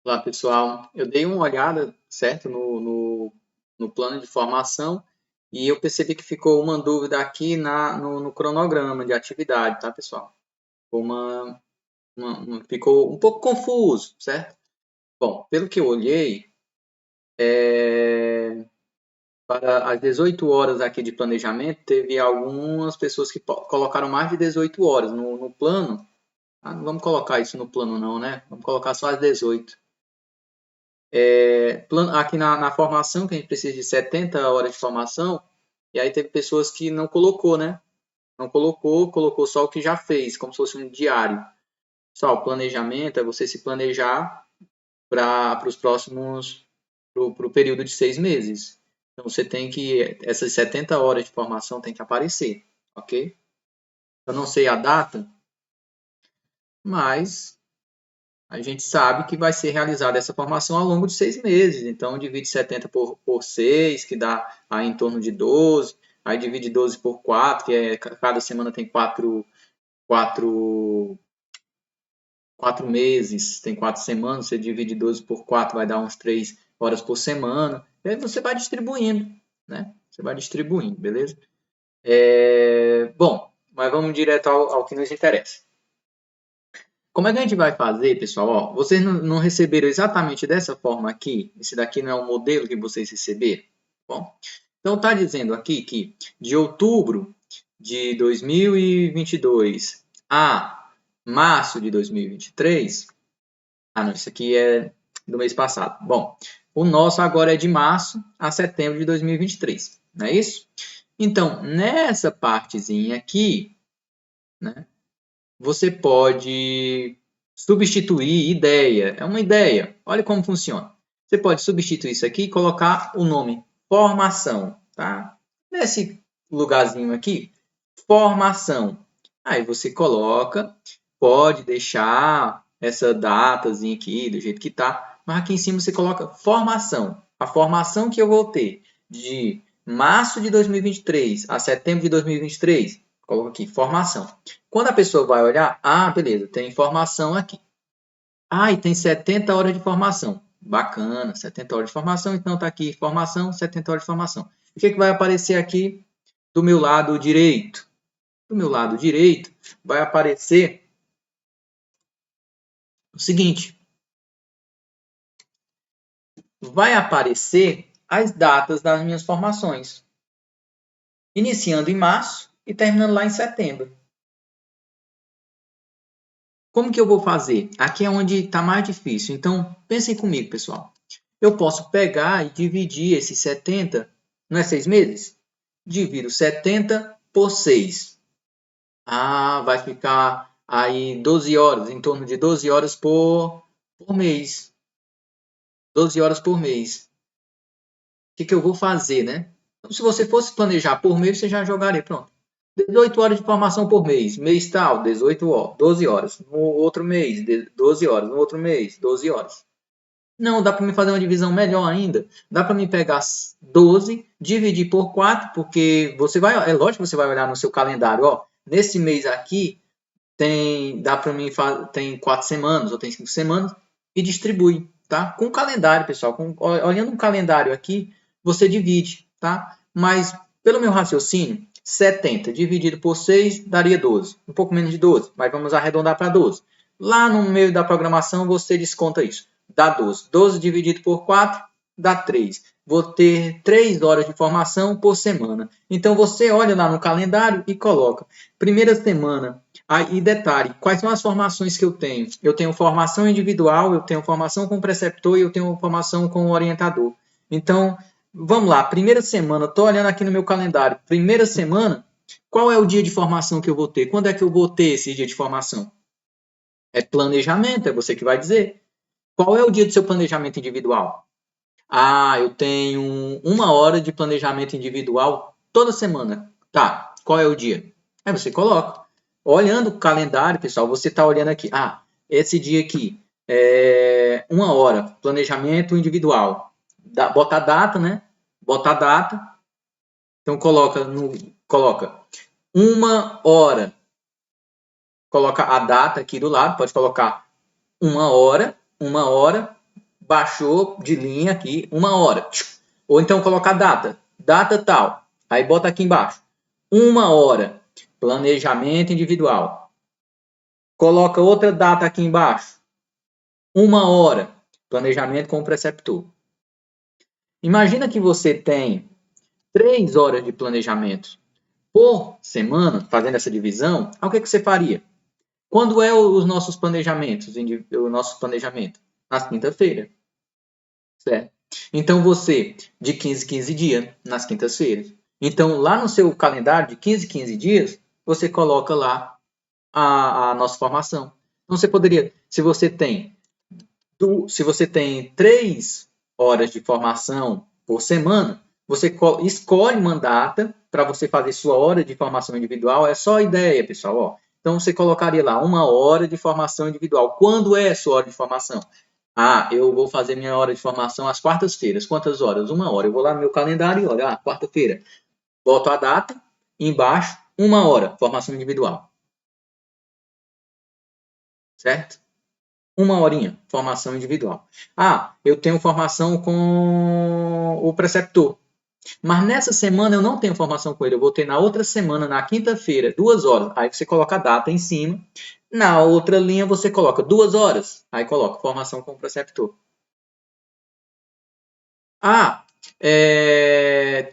Olá, pessoal. Eu dei uma olhada, certo, no plano de formação e eu percebi que ficou uma dúvida aqui no cronograma de atividade, tá, pessoal? Ficou ficou um pouco confuso, certo? Bom, pelo que eu olhei, para as 18 horas aqui de planejamento, teve algumas pessoas que colocaram mais de 18 horas no plano. Ah, não vamos colocar isso no plano não, né? Vamos colocar só as 18. Aqui na formação, que a gente precisa de 70 horas de formação, e aí teve pessoas que não colocou, né? Não colocou, colocou só o que já fez, como se fosse um diário. Só o planejamento é você se planejar para os próximos, para o período de 6 meses. Então você tem que, essas 70 horas de formação tem que aparecer, ok? Eu não sei a data, mas a gente sabe que vai ser realizada essa formação ao longo de 6 meses. Então, divide 70 por 6, que dá aí em torno de 12. Aí divide 12 por 4, que cada semana tem 4 meses, tem 4 semanas. Você divide 12 por 4, vai dar uns 3 horas por semana. E aí você vai distribuindo, né? Você vai distribuindo, beleza? Bom, mas vamos direto ao que nos interessa. Como é que a gente vai fazer, pessoal? Ó, vocês não receberam exatamente dessa forma aqui? Esse daqui não é o modelo que vocês receberam? Bom, então está dizendo aqui que de outubro de 2022 a março de 2023. Ah, não, isso aqui é do mês passado. Bom, o nosso agora é de março a setembro de 2023, não é isso? Então, nessa partezinha aqui, né? Você pode substituir ideia. É uma ideia. Olha como funciona. Você pode substituir isso aqui e colocar o nome formação, tá? Nesse lugarzinho aqui, formação. Aí você coloca, pode deixar essa datazinha aqui do jeito que tá, mas aqui em cima você coloca formação. A formação que eu vou ter de março de 2023 a setembro de 2023, coloca aqui formação. Quando a pessoa vai olhar, beleza, tem informação aqui. E tem 70 horas de formação. Bacana, 70 horas de formação, então está aqui formação, 70 horas de formação. O que vai aparecer aqui do meu lado direito? Do meu lado direito vai aparecer o seguinte: vai aparecer as datas das minhas formações, iniciando em março e terminando lá em setembro. Como que eu vou fazer? Aqui é onde está mais difícil. Então, pensem comigo, pessoal. Eu posso pegar e dividir esses 70, não é 6 meses? Divido 70 por 6. Vai ficar aí 12 horas, em torno de 12 horas por mês. 12 horas por mês. O que eu vou fazer, né? Então, se você fosse planejar por mês, você já jogaria, pronto. 18 horas de formação por mês. Mês tal, 18 horas, 12 horas. No outro mês, 12 horas. No outro mês, 12 horas. Não, dá para me fazer uma divisão melhor ainda. Dá para me pegar 12, dividir por 4, porque você vai, é lógico que você vai olhar no seu calendário, ó, nesse mês aqui dá para mim tem 4 semanas ou tem 5 semanas e distribui, tá? Com o calendário, pessoal, olhando um calendário aqui, você divide, tá? Mas pelo meu raciocínio, 70 dividido por 6 daria 12, um pouco menos de 12, mas vamos arredondar para 12. Lá no meio da programação você desconta isso, dá 12. 12 dividido por 4 dá 3. Vou ter 3 horas de formação por semana. Então você olha lá no calendário e coloca primeira semana. E detalhe, quais são as formações que eu tenho? Eu tenho formação individual, eu tenho formação com preceptor e eu tenho formação com orientador. Então, vamos lá, primeira semana, estou olhando aqui no meu calendário, primeira semana, qual é o dia de formação que eu vou ter? Quando é que eu vou ter esse dia de formação? É planejamento, é você que vai dizer. Qual é o dia do seu planejamento individual? Eu tenho 1 hora de planejamento individual toda semana. Tá, qual é o dia? Aí você coloca. Olhando o calendário, pessoal, você está olhando aqui. Esse dia aqui é 1 hora, planejamento individual. Bota a data, né? Bota a data. Então coloca 1 hora. Coloca a data aqui do lado, pode colocar 1 hora, 1 hora, baixou de linha aqui 1 hora. Ou então colocar data. Data tal. Aí bota aqui embaixo. 1 hora. Planejamento individual. Coloca outra data aqui embaixo. 1 hora. Planejamento com o preceptor. Imagina que você tem 3 horas de planejamento por semana, fazendo essa divisão. O que você faria? Quando é os nossos planejamentos? O nosso planejamento? Nas quinta-feira. Certo? Então, você, de 15 em 15 dias, nas quintas-feiras. Então, lá no seu calendário, de 15 em 15 dias, você coloca lá a nossa formação. Então, você poderia, se você tem 3 horas de formação por semana, você escolhe uma data para você fazer sua hora de formação individual. É só ideia, pessoal. Ó. Então, você colocaria lá 1 hora de formação individual. Quando é a sua hora de formação? Ah, eu vou fazer minha hora de formação às quartas-feiras. Quantas horas? 1 hora. Eu vou lá no meu calendário e olho, quarta-feira. Boto a data, embaixo, 1 hora, formação individual. Certo? 1 horinha, formação individual. Ah, eu tenho formação com o preceptor. Mas nessa semana eu não tenho formação com ele. Eu vou ter na outra semana, na quinta-feira, 2 horas. Aí você coloca a data em cima. Na outra linha você coloca 2 horas. Aí coloca formação com o preceptor. Ah,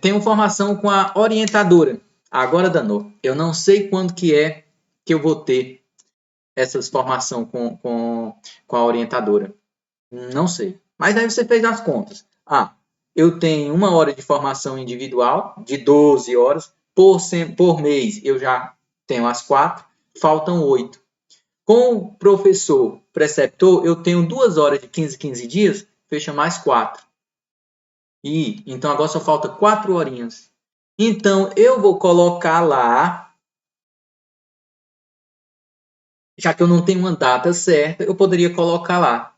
tenho formação com a orientadora. Agora danou. Eu não sei quando que é que eu vou ter essa formação com a orientadora. Não sei. Mas aí você fez as contas. Ah, eu tenho 1 hora de formação individual, de 12 horas. Por mês eu já tenho as 4, faltam 8. Com o professor preceptor, eu tenho 2 horas de 15 15 dias, fecha mais 4. E então agora só falta 4 horinhas. Então eu vou colocar lá, já que eu não tenho uma data certa, eu poderia colocar lá.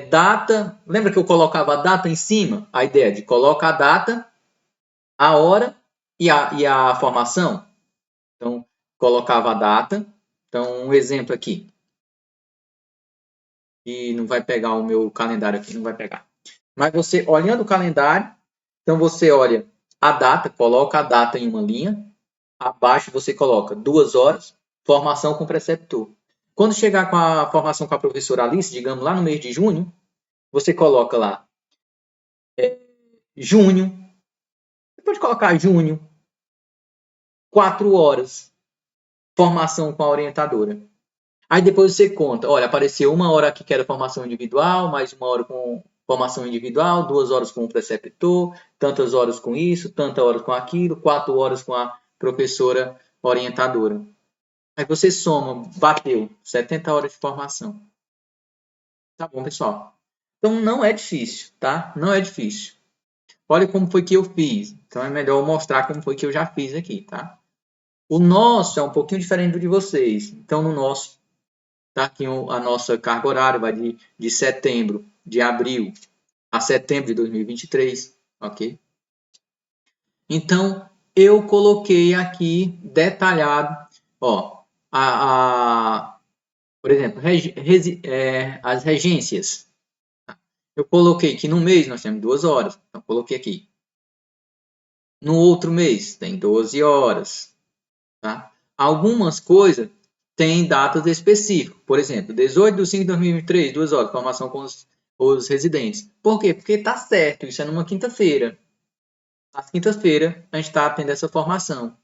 Data, lembra que eu colocava a data em cima? A ideia de colocar a data, a hora e a formação. Então, colocava a data. Então, um exemplo aqui. E não vai pegar o meu calendário aqui, não vai pegar. Mas você, olhando o calendário, então você olha a data, coloca a data em uma linha. Abaixo você coloca 2 horas, formação com preceptor. Quando chegar com a formação com a professora Alice, digamos lá no mês de junho, você coloca lá junho. Você pode colocar junho, 4 horas, formação com a orientadora. Aí depois você conta, olha, apareceu 1 hora aqui que era formação individual, mais 1 hora com formação individual, 2 horas com o preceptor, tantas horas com isso, tantas horas com aquilo, 4 horas com a professora orientadora. Aí você soma, bateu 70 horas de formação. Tá bom, pessoal? Então não é difícil, tá? Não é difícil. Olha como foi que eu fiz. Então é melhor eu mostrar como foi que eu já fiz aqui, tá? O nosso é um pouquinho diferente do de vocês. Então no nosso, tá aqui a nossa carga horária vai de setembro, de abril a setembro de 2023, ok? Então eu coloquei aqui detalhado, ó, por exemplo, as regências. Eu coloquei que no mês nós temos 2 horas, então coloquei aqui. No outro mês tem 12 horas. Tá? Algumas coisas têm datas específicas. Por exemplo, 18 de 5 de 2023, 2 horas, formação com os residentes. Por quê? Porque está certo, isso é numa quinta-feira. Às quintas-feiras a gente está tendo essa formação.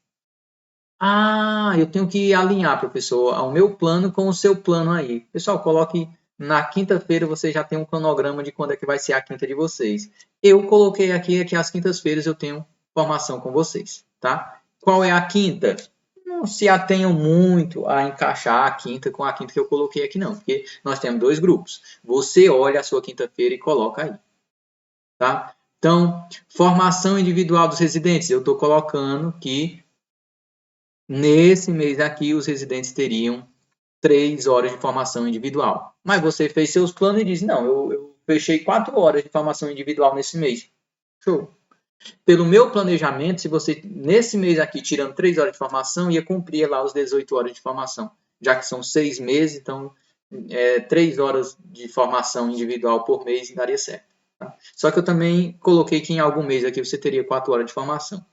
Ah, eu tenho que alinhar, professor, o meu plano com o seu plano aí. Pessoal, coloque na quinta-feira, você já tem um cronograma de quando é que vai ser a quinta de vocês. Eu coloquei aqui que às quintas-feiras eu tenho formação com vocês, tá? Qual é a quinta? Não se atenham muito a encaixar a quinta com a quinta que eu coloquei aqui, não, porque nós temos 2 grupos. Você olha a sua quinta-feira e coloca aí, tá? Então, formação individual dos residentes, eu estou colocando que nesse mês aqui, os residentes teriam 3 horas de formação individual. Mas você fez seus planos e disse, não, eu fechei 4 horas de formação individual nesse mês. Show. Pelo meu planejamento, se você, nesse mês aqui, tirando 3 horas de formação, ia cumprir lá os 18 horas de formação. Já que são 6 meses, então 3 horas de formação individual por mês daria certo. Tá? Só que eu também coloquei que em algum mês aqui você teria 4 horas de formação.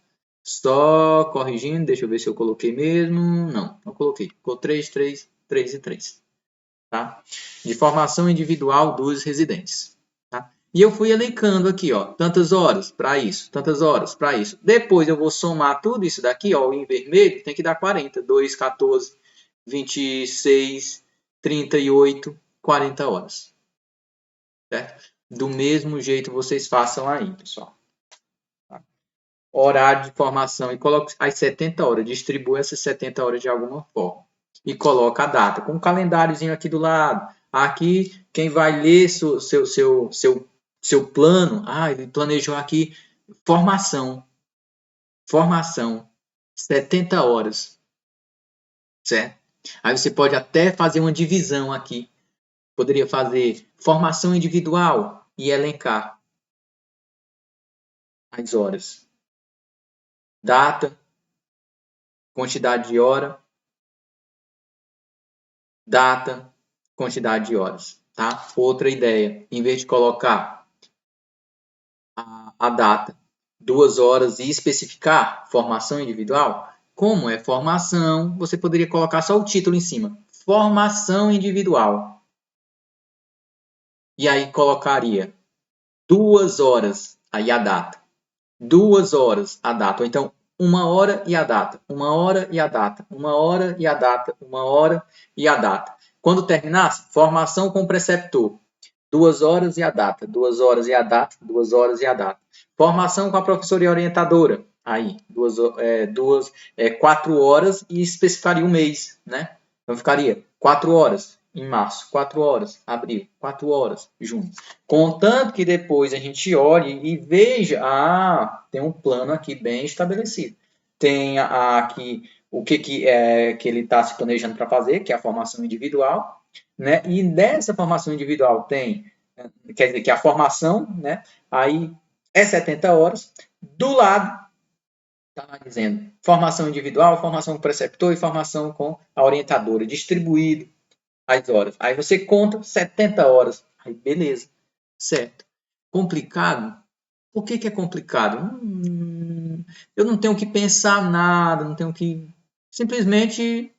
Só corrigindo, deixa eu ver se eu coloquei mesmo. Não coloquei. Ficou 3, 3, 3 e 3. Tá? De formação individual dos residentes. Tá? E eu fui elencando aqui, ó, tantas horas para isso, tantas horas para isso. Depois eu vou somar tudo isso daqui, ó, em vermelho tem que dar 40. 2, 14, 26, 38, 40 horas. Certo? Do mesmo jeito vocês façam aí, pessoal. Tá? Horário de formação e coloque as 70 horas. Distribua essas 70 horas de alguma forma. E coloca a data. Com um calendáriozinho aqui do lado. Aqui, quem vai ler seu plano. Ah, ele planejou aqui formação. Formação. 70 horas. Certo? Aí você pode até fazer uma divisão aqui. Poderia fazer formação individual e elencar as horas. Data, quantidade de hora, data, quantidade de horas. Tá? Outra ideia, em vez de colocar a data, 2 horas e especificar formação individual, como é formação, você poderia colocar só o título em cima. Formação individual. E aí colocaria 2 horas, aí a data. 2 horas a data. Ou então, 1 hora e a data. 1 hora e a data. 1 hora e a data. 1 hora e a data. Quando terminasse, formação com preceptor. 2 horas e a data. 2 horas e a data. 2 horas e a data. Formação com a professora e orientadora. Aí, 4 horas e especificaria o mês, né? Então ficaria 4 horas em março, 4 horas, abril, 4 horas, junho. Contanto que depois a gente olhe e veja, tem um plano aqui bem estabelecido. Tem aqui o que ele está se planejando para fazer, que é a formação individual, né? E nessa formação individual tem, quer dizer, que a formação, né? Aí é 70 horas. Do lado, está dizendo formação individual, formação com preceptor e formação com a orientadora, distribuído as horas. Aí você conta 70 horas. Aí beleza, certo. Complicado? Por que é complicado? Eu não tenho que pensar nada, não tenho que simplesmente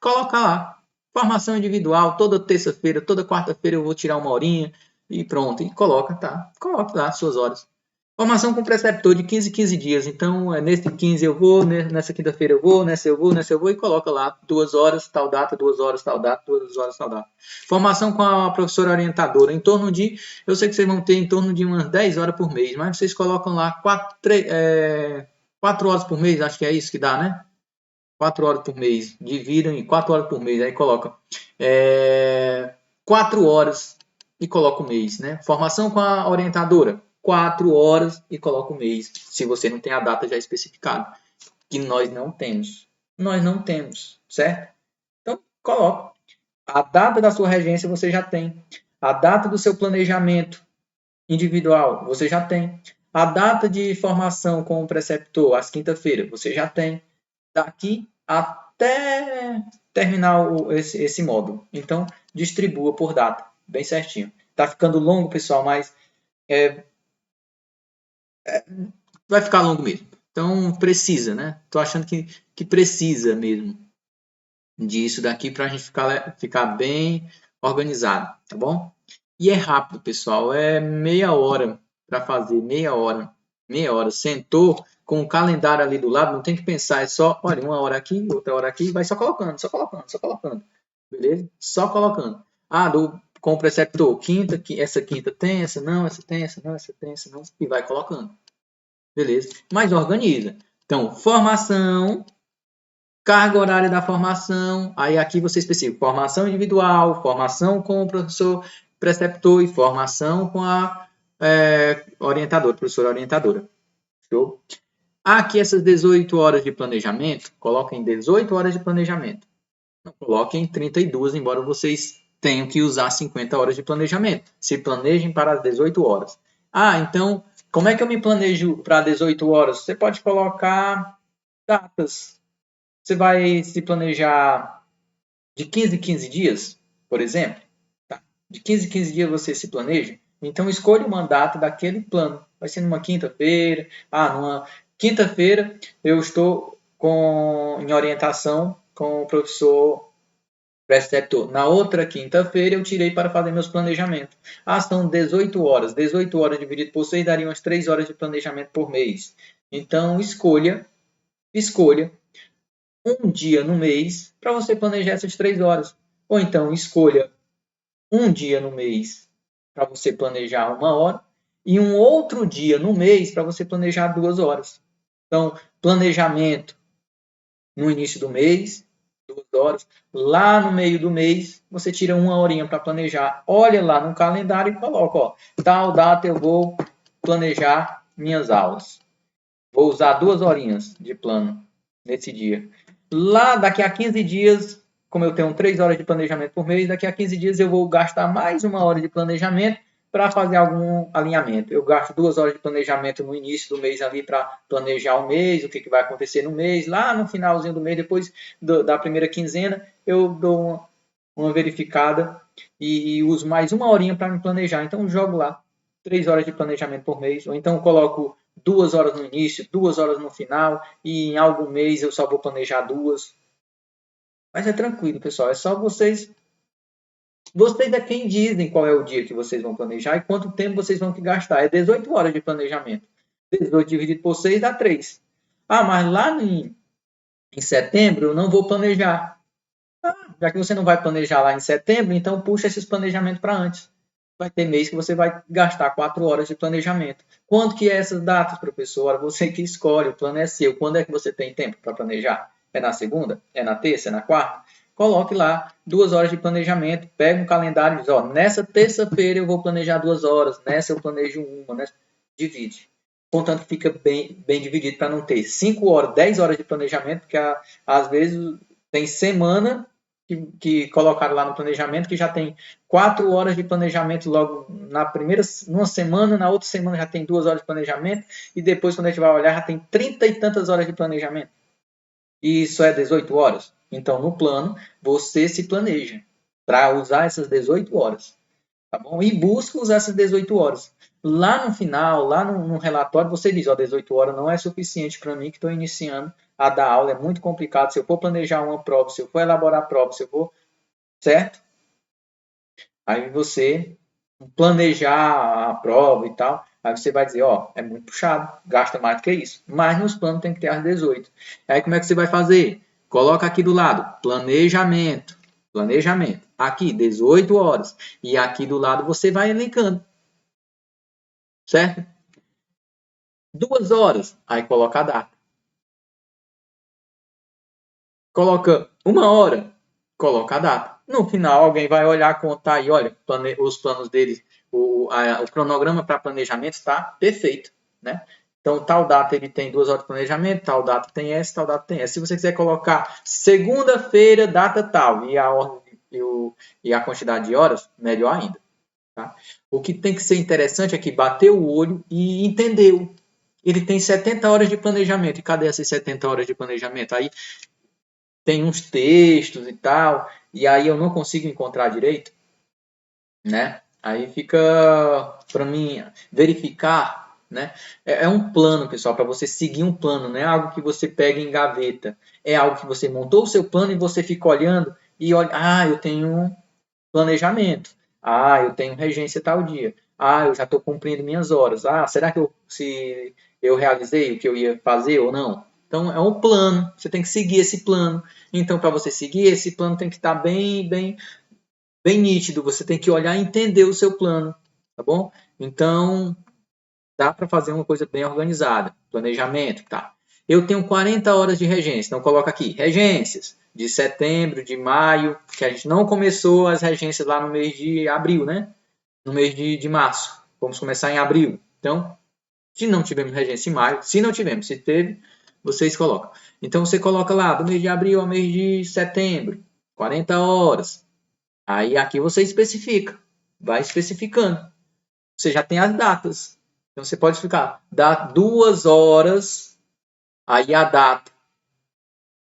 colocar lá. Formação individual, toda terça-feira, toda quarta-feira eu vou tirar uma horinha e pronto. E coloca, tá? Coloca lá as suas horas. Formação com preceptor de 15 em 15 dias. Então, nesse 15 eu vou, nessa quinta-feira eu vou, nessa eu vou e coloca lá 2 horas, tal data, 2 horas, tal data, 2 horas, tal data. Formação com a professora orientadora, em torno de, eu sei que vocês vão ter em torno de umas 10 horas por mês, mas vocês colocam lá 4 horas por mês, acho que é isso que dá, né? 4 horas por mês, dividam em 4 horas por mês, aí coloca 4 horas e coloca o mês, né? Formação com a orientadora, 4 horas e coloca o mês, se você não tem a data já especificada, que nós não temos. Nós não temos, certo? Então, coloca. A data da sua regência você já tem. A data do seu planejamento individual você já tem. A data de formação com o preceptor, às quinta-feira, você já tem. Daqui até terminar esse módulo. Então, distribua por data, bem certinho. Tá ficando longo, pessoal, mas vai ficar longo mesmo. Então, precisa, né? Tô achando que precisa mesmo disso daqui para a gente ficar bem organizado, tá bom? E é rápido, pessoal. É meia hora para fazer, meia hora. Meia hora. Sentou com o calendário ali do lado, não tem que pensar, é só, olha, uma hora aqui, outra hora aqui, vai só colocando, só colocando, só colocando. Beleza? Só colocando. Com o preceptor, quinta, essa quinta tem, essa não, essa tem, essa não, essa tem, essa não, e vai colocando. Beleza? Mas organiza. Então, formação, carga horária da formação, aí aqui você especifica formação individual, formação com o professor preceptor e formação com a orientadora, professora orientadora. Show? Aqui essas 18 horas de planejamento, coloquem 18 horas de planejamento. Não coloquem 32, embora vocês tenham que usar 50 horas de planejamento. Se planejem para as 18 horas. Então, como é que eu me planejo para 18 horas? Você pode colocar datas. Você vai se planejar de 15 em 15 dias? por exemplo, tá? De 15 em 15 dias você se planeja. Então, escolha uma data daquele plano. Vai ser numa quinta-feira. Numa quinta-feira eu estou em orientação com o professor preceptor. Na outra quinta-feira eu tirei para fazer meus planejamentos. São 18 horas. 18 horas dividido por 6 daria umas 3 horas de planejamento por mês. Então, escolha um dia no mês para você planejar essas 3 horas. Ou então, escolha um dia no mês para você planejar 1 hora e um outro dia no mês para você planejar 2 horas. Então, planejamento no início do mês, 2 horas. Lá no meio do mês, você tira 1 horinha para planejar. Olha lá no calendário e coloca, tal data eu vou planejar minhas aulas. Vou usar 2 horinhas de plano nesse dia. Lá daqui a 15 dias, como eu tenho 3 horas de planejamento por mês, daqui a 15 dias eu vou gastar mais 1 hora de planejamento para fazer algum alinhamento. Eu gasto 2 horas de planejamento no início do mês ali para planejar o mês, o que vai acontecer no mês. Lá no finalzinho do mês, depois da primeira quinzena, eu dou uma verificada e uso mais 1 horinha para me planejar. Então, jogo lá 3 horas de planejamento por mês, ou então coloco 2 horas no início, 2 horas no final, e em algum mês eu só vou planejar 2. Mas é tranquilo, pessoal, é só vocês é quem dizem qual é o dia que vocês vão planejar e quanto tempo vocês vão gastar. É 18 horas de planejamento. 18 dividido por 6 dá 3. Mas lá em setembro eu não vou planejar. Já que você não vai planejar lá em setembro, então puxa esses planejamentos para antes. Vai ter mês que você vai gastar 4 horas de planejamento. Quando que é essas datas, professor? Você que escolhe, o plano é seu. Quando é que você tem tempo para planejar? É na segunda? É na terça? É na quarta? Coloque lá 2 horas de planejamento, pega um calendário e diz, nessa terça-feira eu vou planejar 2 horas, nessa eu planejo 1, nessa... divide. Contanto que fica bem dividido para não ter 5 horas, 10 horas de planejamento, porque às vezes tem semana que colocaram lá no planejamento, que já tem 4 horas de planejamento logo numa semana, na outra semana já tem 2 horas de planejamento, e depois, quando a gente vai olhar, já tem 30 e tantas horas de planejamento. E isso é 18 horas. Então, no plano, você se planeja para usar essas 18 horas. Tá bom? E busca usar essas 18 horas. Lá no final, lá no relatório, você diz, 18 horas não é suficiente para mim que estou iniciando a dar aula, é muito complicado. Se eu for planejar uma prova, se eu for elaborar prova, se eu for... Certo? Aí você planejar a prova e tal, aí você vai dizer, é muito puxado, gasta mais do que isso. Mas nos planos tem que ter as 18. Aí como é que você vai fazer? Coloca aqui do lado, planejamento. Planejamento. Aqui, 18 horas. E aqui do lado você vai elencando. Certo? 2 horas. Aí coloca a data. Coloca 1 hora. Coloca a data. No final, alguém vai olhar, contar e olha, os planos deles, o cronograma para planejamento está perfeito. Né? Então, tal data ele tem 2 horas de planejamento, tal data tem essa, tal data tem essa. Se você quiser colocar segunda-feira, data tal, e a ordem e a quantidade de horas, melhor ainda. Tá? O que tem que ser interessante é que bateu o olho e entendeu. Ele tem 70 horas de planejamento. E cadê essas 70 horas de planejamento? Aí tem uns textos e tal, e aí eu não consigo encontrar direito, né? Aí fica para mim verificar, né? É um plano, pessoal, para você seguir um plano, não é algo que você pega em gaveta. É algo que você montou o seu plano e você fica olhando e olha, eu tenho um planejamento. Eu tenho regência tal dia. Eu já estou cumprindo minhas horas. Será que se eu realizei o que eu ia fazer ou não? Então, é um plano. Você tem que seguir esse plano. Então, para você seguir, esse plano tem que estar bem nítido. Você tem que olhar e entender o seu plano. Tá bom? Então, dá para fazer uma coisa bem organizada. Planejamento, tá? Eu tenho 40 horas de regência. Então, coloca aqui, regências de setembro, de maio, que a gente não começou as regências lá no mês de abril, né? No mês de março. Vamos começar em abril. Então, se não tivemos regência em maio, se não tivemos, se teve, vocês colocam. Então, você coloca lá, do mês de abril ao mês de setembro, 40 horas. Aí, aqui você especifica. Vai especificando. Você já tem as datas. Então, você pode ficar, dá 2 horas, aí a data.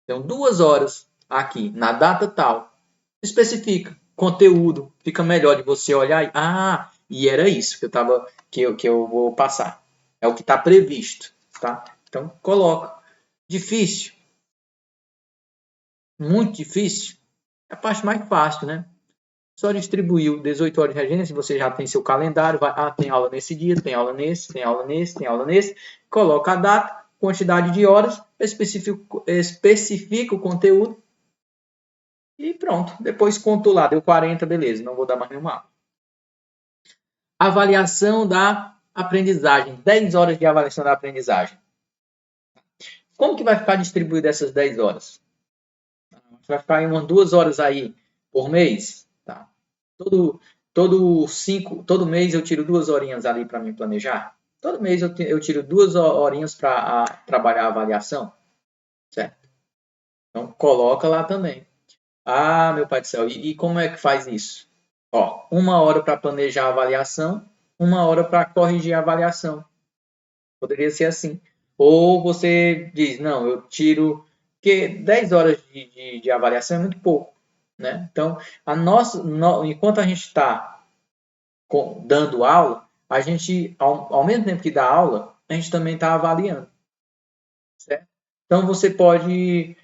Então, 2 horas aqui, na data tal. Especifica. conteúdo. Fica melhor de você olhar e, e era isso que eu vou passar. É o que está previsto, tá? Então, coloca. Difícil. Muito difícil. É a parte mais fácil, né? Só distribuiu 18 horas de regência, você já tem seu calendário, tem aula nesse dia, tem aula nesse, tem aula nesse, tem aula nesse, coloca a data, quantidade de horas, especifica o conteúdo e pronto. Depois conto lá, deu 40, beleza, não vou dar mais nenhuma aula. Avaliação da aprendizagem, 10 horas de avaliação da aprendizagem. Como que vai ficar distribuído essas 10 horas? Vai ficar em umas 2 horas aí por mês, tá? Todo mês eu tiro 2 horinhas ali para me planejar. Todo mês eu tiro 2 horinhas para trabalhar a avaliação, certo? Então coloca lá também. Ah, meu pai do céu, e como é que faz isso? Ó, 1 hora para planejar a avaliação, 1 hora para corrigir a avaliação. Poderia ser assim. Ou você diz, não, eu tiro, porque 10 horas de avaliação é muito pouco, né? Então, enquanto a gente está dando aula, a gente, ao mesmo tempo que dá aula, a gente também está avaliando, certo? Então, você pode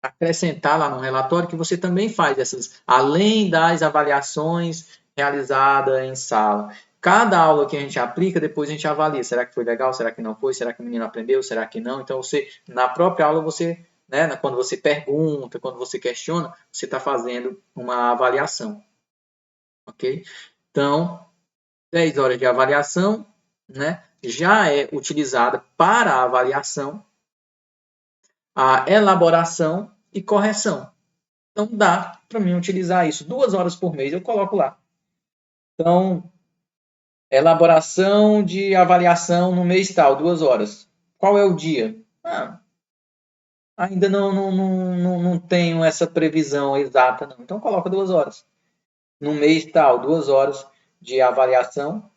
acrescentar lá no relatório que você também faz essas, além das avaliações realizadas em sala. Cada aula que a gente aplica, depois a gente avalia. Será que foi legal? Será que não foi? Será que o menino aprendeu? Será que não? Então, na própria aula, né, quando você pergunta, quando você questiona, você está fazendo uma avaliação. Ok? Então, 10 horas de avaliação, né, já é utilizada para a avaliação, a elaboração e correção. Então, dá para mim utilizar isso. 2 horas por mês eu coloco lá. Então, elaboração de avaliação no mês tal, 2 horas. Qual é o dia? Ainda não tenho essa previsão exata, não. Então, coloca 2 horas. No mês tal, 2 horas de avaliação,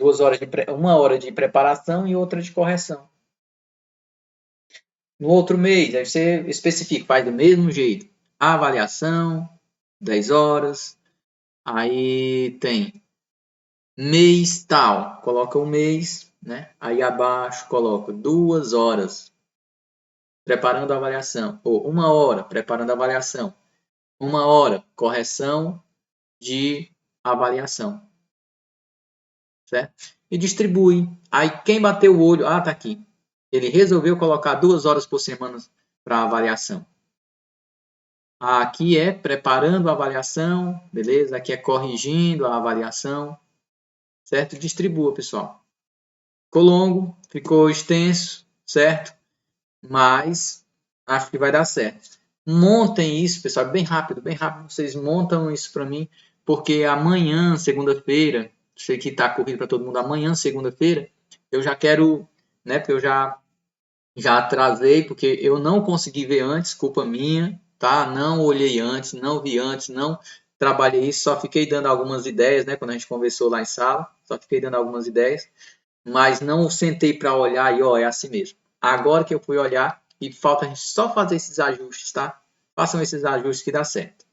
1 hora de preparação e outra de correção. No outro mês, aí você especifica, faz do mesmo jeito. Avaliação, 10 horas. Aí tem mês tal, coloca o mês, né? Aí abaixo coloca 2 horas preparando a avaliação, ou 1 hora preparando a avaliação, 1 hora correção de avaliação, certo? E distribui. Aí quem bateu o olho, tá aqui. Ele resolveu colocar 2 horas por semana para avaliação. Aqui é preparando a avaliação, beleza? Aqui é corrigindo a avaliação, certo? Distribua, pessoal. Ficou longo, ficou extenso, certo? Mas acho que vai dar certo. Montem isso, pessoal, bem rápido, vocês montam isso para mim, porque amanhã, segunda-feira, sei que está corrido para todo mundo, amanhã, segunda-feira, eu já quero, né, porque eu já atrasei, porque eu não consegui ver antes, culpa minha, tá? Não olhei antes, não vi antes, não trabalhei isso, só fiquei dando algumas ideias, né, quando a gente conversou lá em sala, só fiquei dando algumas ideias, mas não sentei para olhar e, é assim mesmo. Agora que eu fui olhar, e falta a gente só fazer esses ajustes, tá? Façam esses ajustes que dá certo.